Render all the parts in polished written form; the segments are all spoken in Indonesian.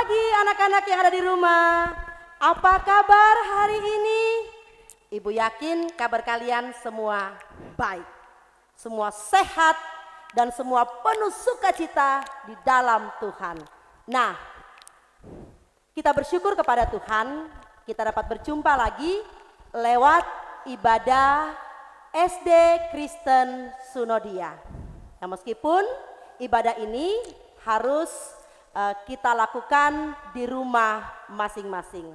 pagi anak-anak yang ada di rumah. Apa kabar hari ini? Ibu yakin kabar kalian semua baik. Semua sehat dan semua penuh sukacita di dalam Tuhan. Nah, kita bersyukur kepada Tuhan, kita dapat berjumpa lagi lewat ibadah SD Kristen Sunodia. Nah, meskipun ibadah ini harus kita lakukan di rumah masing-masing.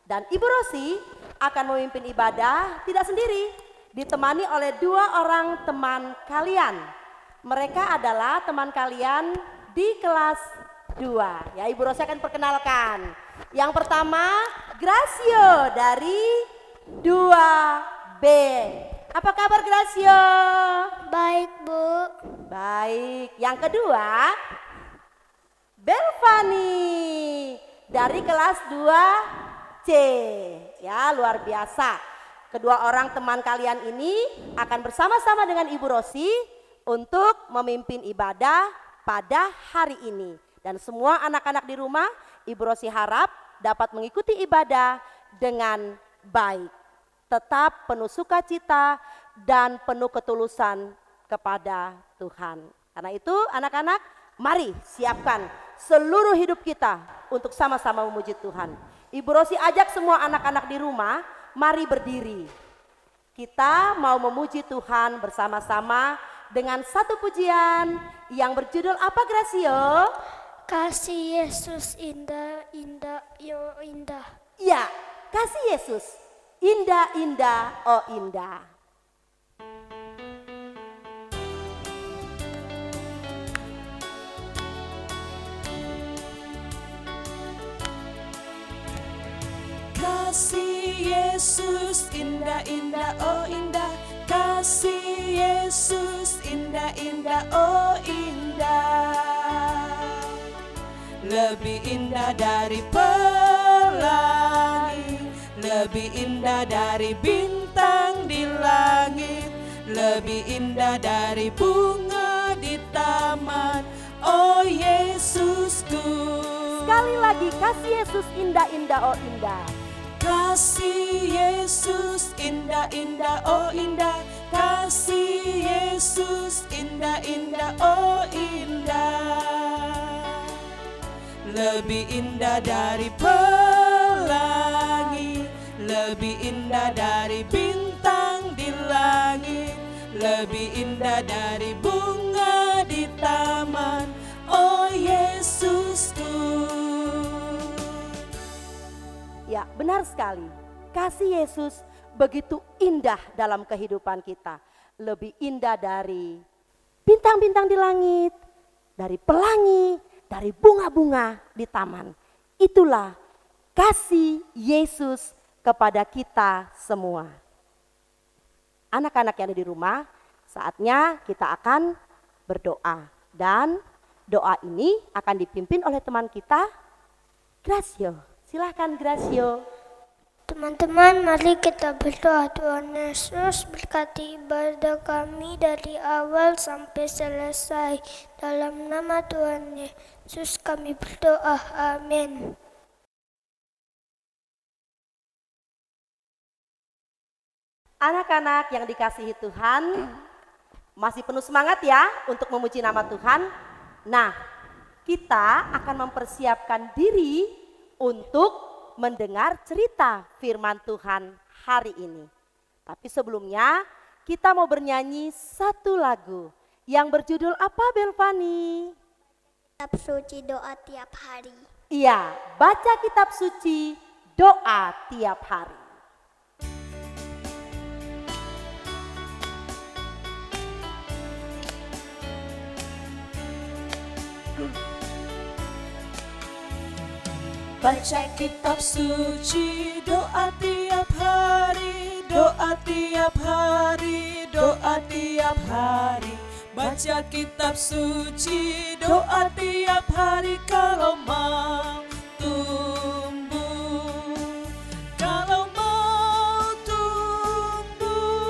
Dan Ibu Rosi akan memimpin ibadah tidak sendiri, ditemani oleh 2 orang teman kalian. Mereka adalah teman kalian di kelas 2. Ya, Ibu Rosi akan perkenalkan. Yang pertama, Gracio dari 2B. Apa kabar Gracio? Baik, Bu. Baik. Yang kedua, Belvani dari kelas 2C. Ya, luar biasa. Kedua orang teman kalian ini akan bersama-sama dengan Ibu Rosi untuk memimpin ibadah pada hari ini. Dan semua anak-anak di rumah, Ibu Rosi harap dapat mengikuti ibadah dengan baik. Tetap penuh sukacita dan penuh ketulusan kepada Tuhan. Karena itu anak-anak, mari siapkan seluruh hidup kita untuk sama-sama memuji Tuhan. Ibu Rosi ajak semua anak-anak di rumah, mari berdiri. Kita mau memuji Tuhan bersama-sama dengan satu pujian yang berjudul apa Gracio? Kasih Yesus indah, indah, yo indah. Ya, kasih Yesus, indah, indah, oh indah. Kasih Yesus indah, indah, oh indah. Kasih Yesus indah, indah, oh indah. Lebih indah dari pelangi, lebih indah dari bintang di langit, lebih indah dari bunga di taman. Oh Yesusku. Sekali lagi, kasih Yesus indah, indah, oh indah. Kasih Yesus indah, indah, oh indah. Kasih Yesus indah, indah, oh indah. Lebih indah dari pelangi, lebih indah dari bintang di langit, lebih indah dari bunga di taman. Oh Yesusku. Ya, benar sekali. Kasih Yesus begitu indah dalam kehidupan kita. Lebih indah dari bintang-bintang di langit, dari pelangi, dari bunga-bunga di taman. Itulah kasih Yesus kepada kita semua. Anak-anak yang ada di rumah, saatnya kita akan berdoa. Dan doa ini akan dipimpin oleh teman kita, Gracio. Silahkan Gracio. Teman-teman, mari kita berdoa. Tuhan Yesus, berkati ibadah kami dari awal sampai selesai. Dalam nama Tuhan Yesus kami berdoa. Amin. Anak-anak yang dikasihi Tuhan, masih penuh semangat ya untuk memuji nama Tuhan. Nah, kita akan mempersiapkan diri untuk mendengar cerita firman Tuhan hari ini. Tapi sebelumnya kita mau bernyanyi satu lagu yang berjudul apa Belvani? Kitab suci doa tiap hari. Iya, baca kitab suci doa tiap hari. Baca kitab suci, doa tiap hari, doa tiap hari, doa tiap hari. Baca kitab suci, doa tiap hari kalau mau tumbuh. Kalau mau tumbuh,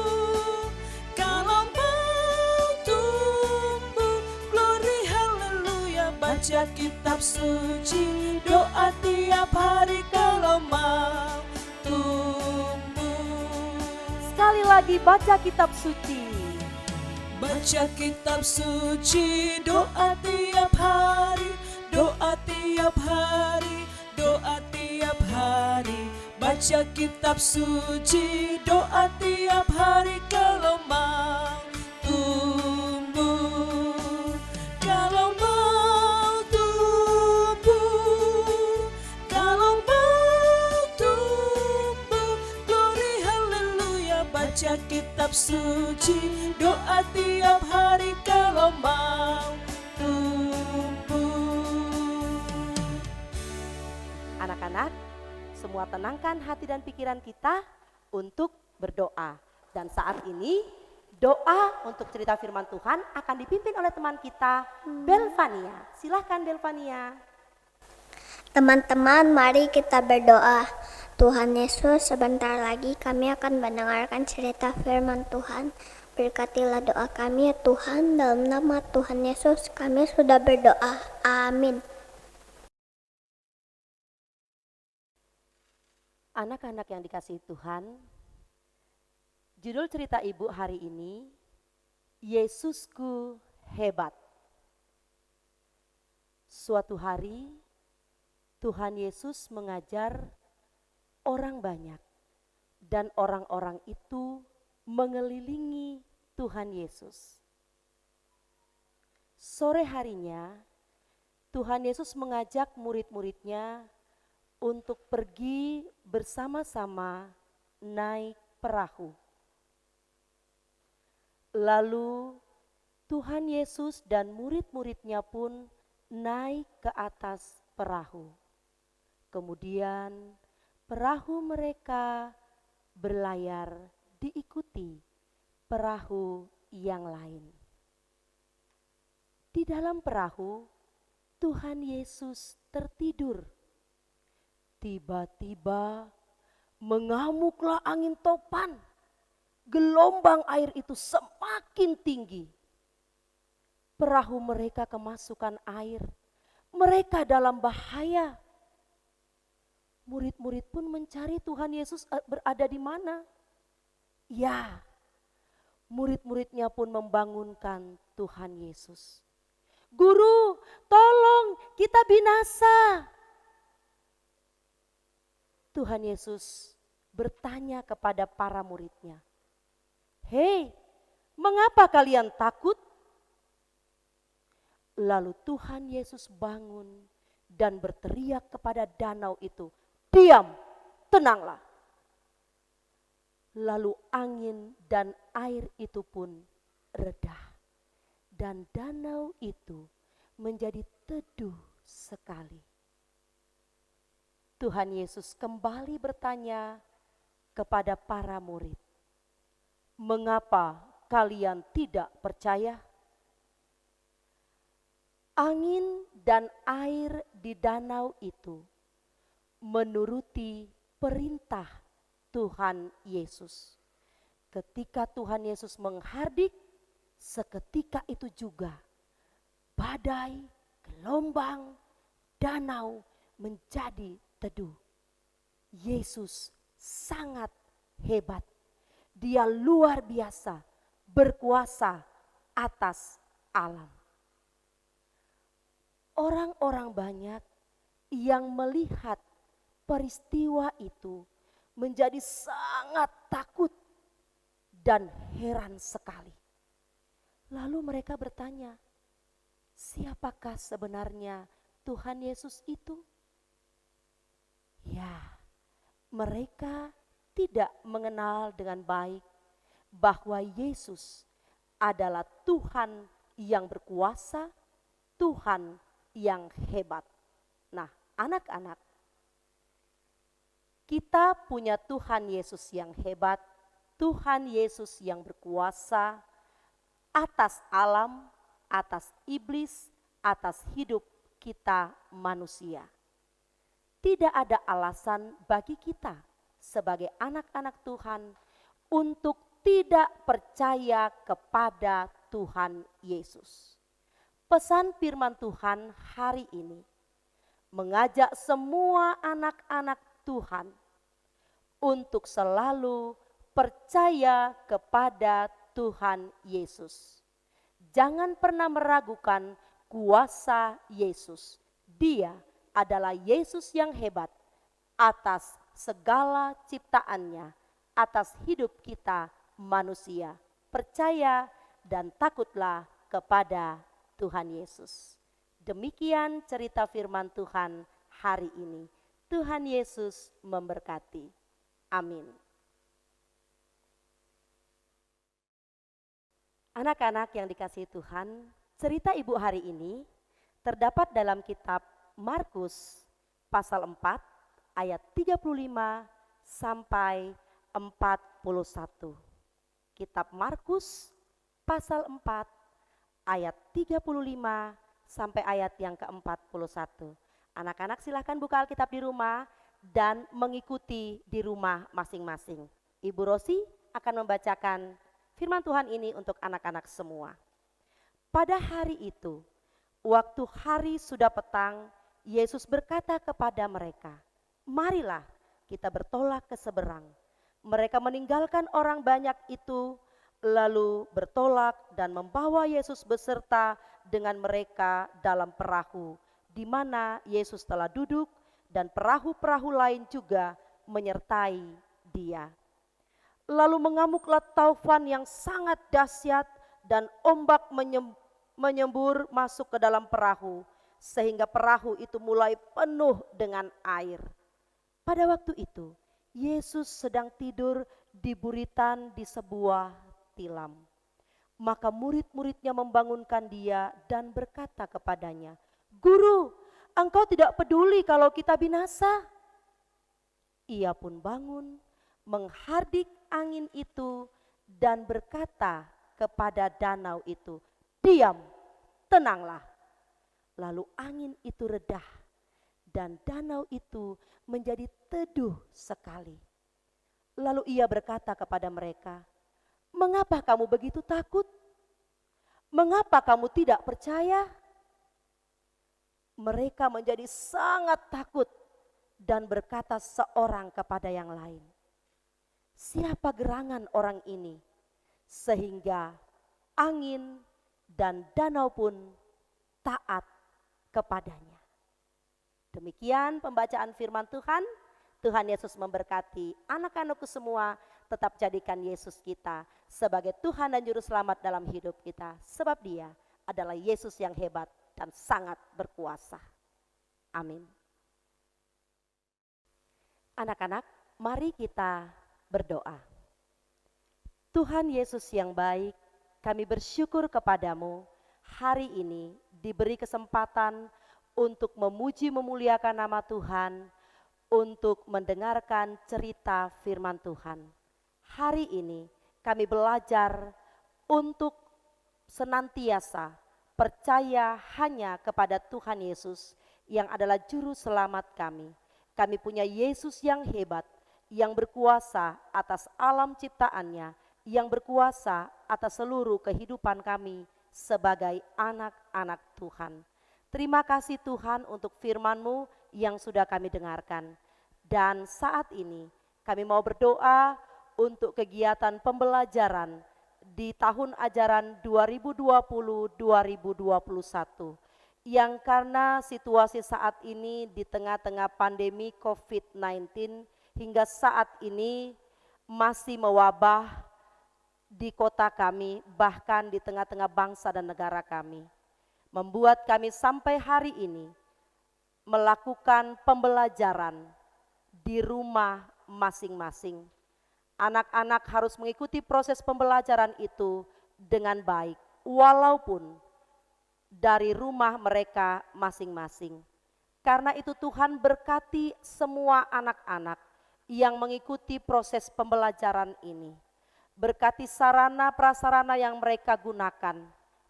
kalau mau tumbuh. Glory haleluya, baca kitab suci, doa tiap hari kalau mau tumbuh. Sekali lagi baca kitab suci. Baca kitab suci, doa tiap hari, doa tiap hari, doa tiap hari. Baca kitab suci, doa tiap hari kalau mau tumbuh. Kalau mau tumbuh, kalau mau tumbuh, glory haleluya. Baca kitab suci, doa tiap hari kalau mau tumbuh. Anak-anak, semua tenangkan hati dan pikiran kita untuk berdoa. Dan saat ini doa untuk cerita firman Tuhan akan dipimpin oleh teman kita, Belvania. Silahkan Belvania. Teman-teman, mari kita berdoa. Tuhan Yesus, sebentar lagi kami akan mendengarkan cerita firman Tuhan. Berkatilah doa kami ya Tuhan, dalam nama Tuhan Yesus kami sudah berdoa. Amin. Anak-anak yang dikasihi Tuhan, judul cerita ibu hari ini, Yesusku hebat. Suatu hari, Tuhan Yesus mengajar orang banyak, dan orang-orang itu mengelilingi Tuhan Yesus. Sore harinya, Tuhan Yesus mengajak murid-muridnya untuk pergi bersama-sama naik perahu. Lalu Tuhan Yesus dan murid-muridnya pun naik ke atas perahu. Kemudian perahu mereka berlayar diikuti perahu yang lain. Di dalam perahu, Tuhan Yesus tertidur. Tiba-tiba mengamuklah angin topan. Gelombang air itu semakin tinggi. Perahu mereka kemasukan air. Mereka dalam bahaya. Murid-murid pun mencari Tuhan Yesus berada di mana. Ya, murid-muridnya pun membangunkan Tuhan Yesus. Guru, tolong, kita binasa. Tuhan Yesus bertanya kepada para muridnya, "Hei, mengapa kalian takut?" Lalu Tuhan Yesus bangun dan berteriak kepada danau itu, "Diam, tenanglah." Lalu angin dan air itu pun reda, dan danau itu menjadi teduh sekali. Tuhan Yesus kembali bertanya kepada para murid, "Mengapa kalian tidak percaya?" Angin dan air di danau itu menuruti perintah Tuhan Yesus. Ketika Tuhan Yesus menghardik, seketika itu juga badai, gelombang, danau menjadi teduh. Yesus sangat hebat. Dia luar biasa, berkuasa atas alam. Orang-orang banyak yang melihat peristiwa itu menjadi sangat takut dan heran sekali. Lalu mereka bertanya, siapakah sebenarnya Tuhan Yesus itu? Ya, mereka tidak mengenal dengan baik bahwa Yesus adalah Tuhan yang berkuasa, Tuhan yang hebat. Nah, anak-anak, kita punya Tuhan Yesus yang hebat, Tuhan Yesus yang berkuasa atas alam, atas iblis, atas hidup kita manusia. Tidak ada alasan bagi kita sebagai anak-anak Tuhan untuk tidak percaya kepada Tuhan Yesus. Pesan firman Tuhan hari ini mengajak semua anak-anak Tuhan untuk selalu percaya kepada Tuhan Yesus. Jangan pernah meragukan kuasa Yesus. Dia adalah Yesus yang hebat atas segala ciptaannya, atas hidup kita manusia. Percaya dan takutlah kepada Tuhan Yesus. Demikian cerita firman Tuhan hari ini. Tuhan Yesus memberkati. Amin. Anak-anak yang dikasihi Tuhan, cerita ibu hari ini terdapat dalam kitab Markus pasal 4 ayat 35 sampai 41. Kitab Markus pasal 4 ayat 35 sampai ayat yang ke-41. Anak-anak silahkan buka Alkitab di rumah dan mengikuti di rumah masing-masing. Ibu Rosi akan membacakan firman Tuhan ini untuk anak-anak semua. Pada hari itu, waktu hari sudah petang, Yesus berkata kepada mereka, "Marilah kita bertolak ke seberang." Mereka meninggalkan orang banyak itu, lalu bertolak dan membawa Yesus beserta dengan mereka dalam perahu, di mana Yesus telah duduk, dan perahu-perahu lain juga menyertai dia. Lalu mengamuklah taufan yang sangat dahsyat, dan ombak menyembur masuk ke dalam perahu, sehingga perahu itu mulai penuh dengan air. Pada waktu itu, Yesus sedang tidur di buritan di sebuah tilam. Maka murid-muridnya membangunkan dia dan berkata kepadanya, "Guru, engkau tidak peduli kalau kita binasa?" Ia pun bangun, menghardik angin itu dan berkata kepada danau itu, "Diam, tenanglah." Lalu angin itu redah dan danau itu menjadi teduh sekali. Lalu ia berkata kepada mereka, "Mengapa kamu begitu takut? Mengapa kamu tidak percaya?" Mereka menjadi sangat takut dan berkata seorang kepada yang lain, "Siapa gerangan orang ini sehingga angin dan danau pun taat kepadanya?" Demikian pembacaan firman Tuhan. Tuhan Yesus memberkati anak-anakku semua. Tetap jadikan Yesus kita sebagai Tuhan dan Juru Selamat dalam hidup kita. Sebab Dia adalah Yesus yang hebat dan sangat berkuasa. Amin. Anak-anak, mari kita berdoa. Tuhan Yesus yang baik, kami bersyukur kepadamu hari ini diberi kesempatan untuk memuji memuliakan nama Tuhan, untuk mendengarkan cerita firman Tuhan. Hari ini kami belajar untuk senantiasa percaya hanya kepada Tuhan Yesus yang adalah Juru Selamat kami. Kami punya Yesus yang hebat, yang berkuasa atas alam ciptaannya, yang berkuasa atas seluruh kehidupan kami sebagai anak-anak Tuhan. Terima kasih Tuhan untuk firman-Mu yang sudah kami dengarkan. Dan saat ini kami mau berdoa untuk kegiatan pembelajaran di tahun ajaran 2020-2021. Yang karena situasi saat ini di tengah-tengah pandemi COVID-19 hingga saat ini masih mewabah di kota kami, bahkan di tengah-tengah bangsa dan negara kami. Membuat kami sampai hari ini melakukan pembelajaran di rumah masing-masing. Anak-anak harus mengikuti proses pembelajaran itu dengan baik, walaupun dari rumah mereka masing-masing. Karena itu Tuhan berkati semua anak-anak yang mengikuti proses pembelajaran ini. Berkati sarana prasarana yang mereka gunakan,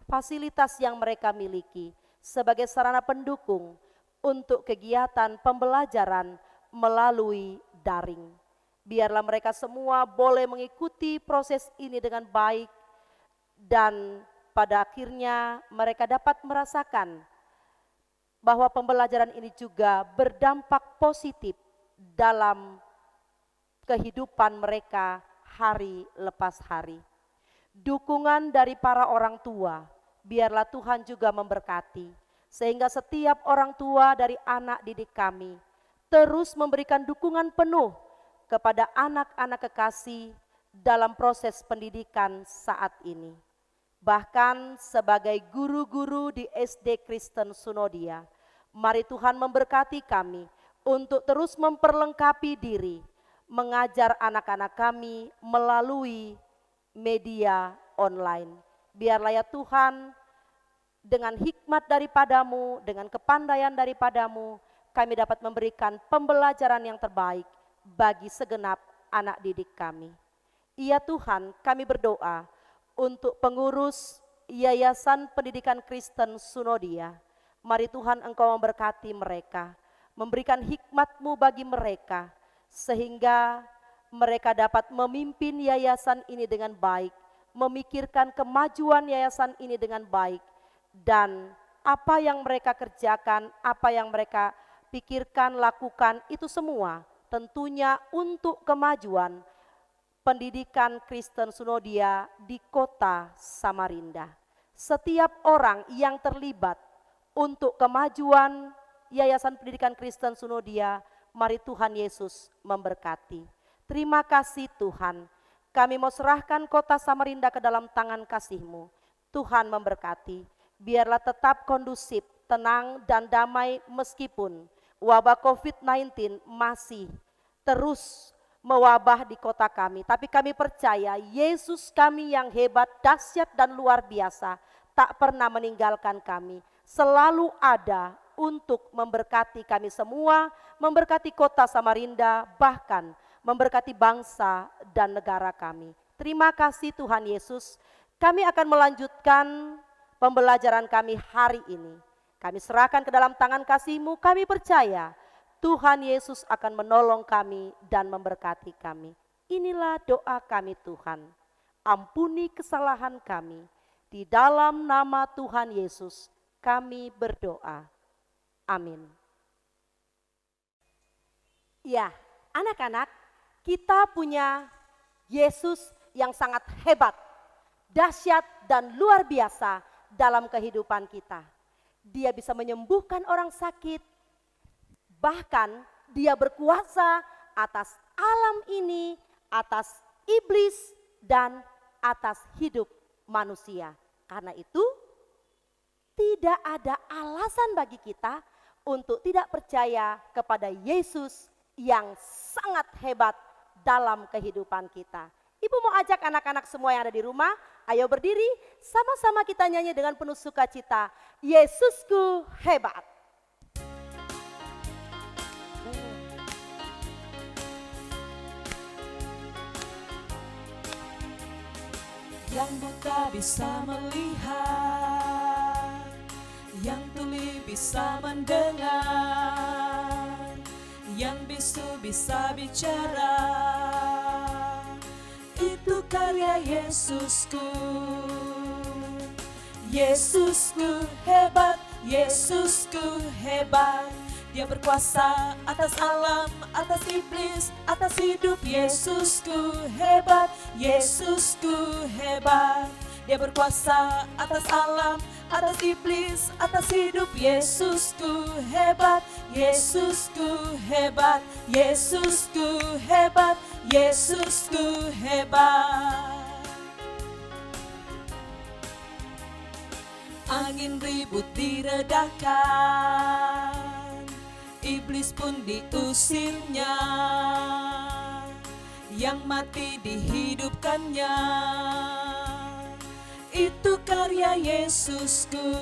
fasilitas yang mereka miliki sebagai sarana pendukung untuk kegiatan pembelajaran melalui daring. Biarlah mereka semua boleh mengikuti proses ini dengan baik dan pada akhirnya mereka dapat merasakan bahwa pembelajaran ini juga berdampak positif dalam kehidupan mereka hari lepas hari. Dukungan dari para orang tua, biarlah Tuhan juga memberkati, sehingga setiap orang tua dari anak didik kami terus memberikan dukungan penuh kepada anak-anak kekasih dalam proses pendidikan saat ini. Bahkan sebagai guru-guru di SD Kristen Sunodia, mari Tuhan memberkati kami untuk terus memperlengkapi diri, mengajar anak-anak kami melalui media online. Biarlah ya Tuhan, dengan hikmat daripadamu, dengan kepandaian daripadamu, kami dapat memberikan pembelajaran yang terbaik bagi segenap anak didik kami. Ya Tuhan, kami berdoa untuk pengurus Yayasan Pendidikan Kristen Sunodia. Mari Tuhan Engkau memberkati mereka, memberikan hikmat-Mu bagi mereka, sehingga mereka dapat memimpin yayasan ini dengan baik, memikirkan kemajuan yayasan ini dengan baik, dan apa yang mereka kerjakan, apa yang mereka pikirkan, lakukan, itu semua tentunya untuk kemajuan pendidikan Kristen Sunodia di kota Samarinda. Setiap orang yang terlibat untuk kemajuan Yayasan Pendidikan Kristen Sunodia, mari Tuhan Yesus memberkati. Terima kasih Tuhan, kami mau serahkan kota Samarinda ke dalam tangan kasih-Mu. Tuhan memberkati, biarlah tetap kondusif, tenang dan damai meskipun wabah COVID-19 masih terus mewabah di kota kami. Tapi kami percaya Yesus kami yang hebat, dahsyat dan luar biasa tak pernah meninggalkan kami. Selalu ada untuk memberkati kami semua, memberkati kota Samarinda, bahkan memberkati bangsa dan negara kami. Terima kasih Tuhan Yesus. Kami akan melanjutkan pembelajaran kami hari ini. Kami serahkan ke dalam tangan kasih-Mu, kami percaya Tuhan Yesus akan menolong kami dan memberkati kami. Inilah doa kami Tuhan. Ampuni kesalahan kami. Di dalam nama Tuhan Yesus kami berdoa. Amin. Ya, anak-anak, kita punya Yesus yang sangat hebat, dahsyat dan luar biasa dalam kehidupan kita. Dia bisa menyembuhkan orang sakit, bahkan dia berkuasa atas alam ini, atas iblis dan atas hidup manusia. Karena itu tidak ada alasan bagi kita untuk tidak percaya kepada Yesus yang sangat hebat dalam kehidupan kita. Ibu mau ajak anak-anak semua yang ada di rumah, ayo berdiri, sama-sama kita nyanyi dengan penuh sukacita. Yesusku hebat. Yang buta bisa melihat, yang tuli bisa mendengar, yang bisu bisa bicara. Itu karya Yesusku. Yesusku hebat, Yesusku hebat. Dia berkuasa atas alam, atas iblis, atas hidup. Yesusku hebat, Yesusku hebat. Dia berkuasa atas alam, atas iblis, atas hidup. Yesusku hebat, Yesusku hebat, Yesusku hebat, Yesusku hebat. Angin ribut diredakan, iblis pun diusirnya, yang mati dihidupkannya. Itu karya Yesusku.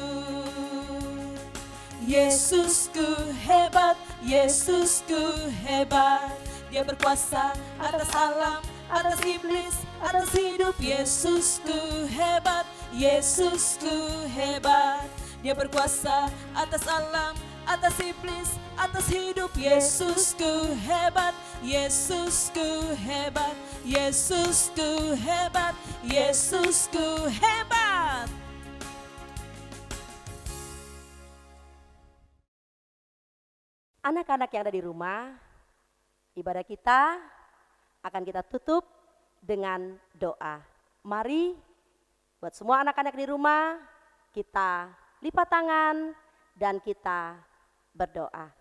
Yesusku hebat, Yesusku hebat. Dia berkuasa atas alam, atas iblis, atas hidup. Yesusku hebat, Yesusku hebat. Dia berkuasa atas alam, atas iblis, atas hidup. Yesusku hebat, Yesusku hebat, Yesusku hebat, Yesusku hebat. Anak-anak yang ada di rumah, ibadah kita akan kita tutup dengan doa. Mari buat semua anak-anak di rumah, kita lipat tangan dan kita berdoa.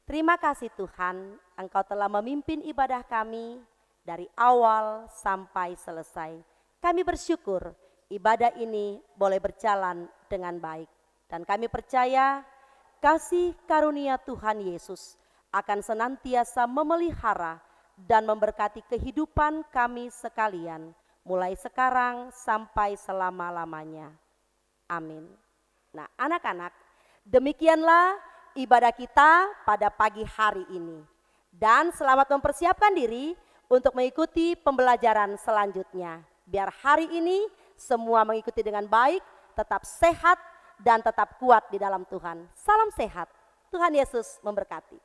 Terima kasih Tuhan, Engkau telah memimpin ibadah kami dari awal sampai selesai. Kami bersyukur ibadah ini boleh berjalan dengan baik. Dan kami percaya kasih karunia Tuhan Yesus akan senantiasa memelihara dan memberkati kehidupan kami sekalian, mulai sekarang sampai selama-lamanya. Amin. Nah, anak-anak, demikianlah ibadah kita pada pagi hari ini. Dan selamat mempersiapkan diri untuk mengikuti pembelajaran selanjutnya. Biar hari ini semua mengikuti dengan baik, tetap sehat, dan tetap kuat di dalam Tuhan. Salam sehat. Tuhan Yesus memberkati.